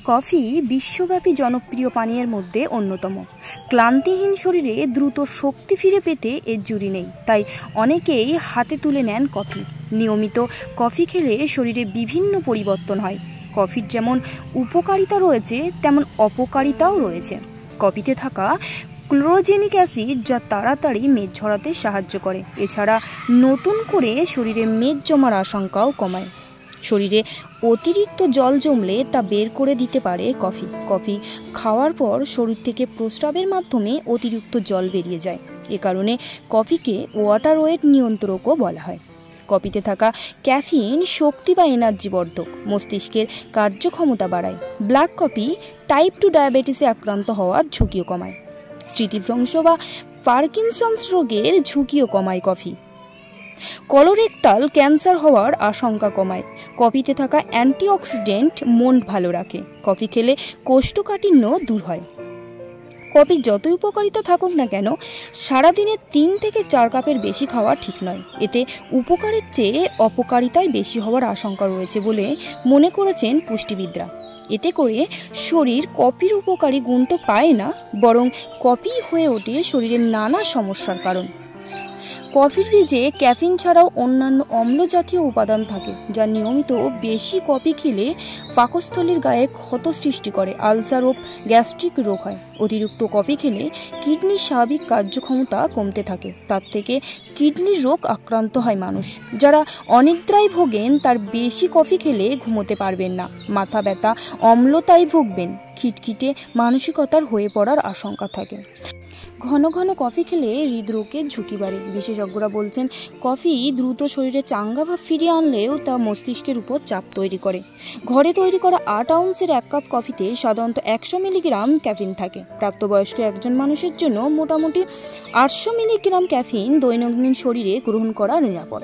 Coffee বিশ্বব্যাপী জনপ্রিয় পানীয়ের মধ্যে অন্যতম। ক্লান্তিহীন শরীরে দ্রুত শক্তি ফিরে পেতে এর জুড়ি নেই, তাই অনেকেই হাতে তুলে নেন কফি। নিয়মিত কফি খেলে শরীরে বিভিন্ন পরিবর্তন হয়। কফির যেমন উপকারিতা রয়েছে, তেমন অপকারিতাও রয়েছে। কফিতে থাকা ক্লোরোজেনিক অ্যাসিড যা তাড়াতাড়ি মেদ ঝরাতে সাহায্য করে, এছাড়া নতুন করে শরীরে মেদ জমার আশঙ্কাও কমায়। শরীরে অতিরিক্ত জল জমলে তা বের করে দিতে পারে কফি। কফি খাওয়ার পর শরীর থেকে প্রস্রাবের মাধ্যমে অতিরিক্ত জল বেরিয়ে যায়। এ কারণে কফিকে ওয়াটার ওয়েট নিয়ন্ত্রকও বলা হয়। কফিতে থাকা ক্যাফিন শক্তি বা এনার্জি বর্ধক, মস্তিষ্কের কার্যক্ষমতা বাড়ায়। ব্ল্যাক কফি টাইপ 2 ডায়াবেটিসে আক্রান্ত হওয়ার ঝুঁকিও কমায়। স্মৃতিভ্রংশ বা পার্কিনসন্স রোগের ঝুঁকিও কমায় কফি। কলোরেক্টাল ক্যান্সার হওয়ার আশঙ্কা কমায়। কফিতে থাকা অ্যান্টিঅক্সিডেন্ট মন ভালো রাখে। কফি খেলে কোষ্ঠকাঠিন্য দূর হয়। কফির যতই উপকারিতা থাকুক না কেন, সারাদিনে 3 থেকে 4 কাপের বেশি খাওয়া ঠিক নয়। এতে উপকারের চেয়ে অপকারিতাই বেশি হওয়ার আশঙ্কা রয়েছে বলে মনে করেছেন পুষ্টিবিদরা। এতে করে শরীর কফির উপকারী গুণ তো পায় না, বরং কফি হয়ে ওঠে শরীরের নানা সমস্যার কারণ। কফির বীজে ক্যাফিন ছাড়াও অন্যান্য অম্ল জাতীয় উপাদান থাকে, যা নিয়মিত বেশি কফি খেলে পাকস্থলীর গায়ে ক্ষত সৃষ্টি করে, আলসার ও গ্যাস্ট্রিক রোগ হয়। অতিরিক্ত কফি খেলে কিডনির স্বাভাবিক কার্যক্ষমতা কমতে থাকে, তার থেকে কিডনির রোগ আক্রান্ত হয় মানুষ। যারা অনিদ্রায় ভোগেন তার বেশি কফি খেলে ঘুমোতে পারবেন না, মাথা ব্যথা, অম্লতায় ভুগবেন, খিটখিটে মানসিকতার হয়ে পড়ার আশঙ্কা থাকে। ঘন ঘন কফি খেলে হৃদরোগের ঝুঁকি বাড়ে। বিশেষজ্ঞরা বলছেন, কফি দ্রুত শরীরে চাঙ্গা ভাব ফিরিয়ে আনলেও তা মস্তিষ্কের উপর চাপ তৈরি করে। ঘরে তৈরি করা 8 আউন্সের 1 কাপ কফিতে সাধারণত 100 মিলিগ্রাম ক্যাফিন থাকে। প্রাপ্তবয়স্ক একজন মানুষের জন্য মোটামুটি 800 মিলিগ্রাম ক্যাফিন দৈনন্দিন শরীরে গ্রহণ করা নিরাপদ।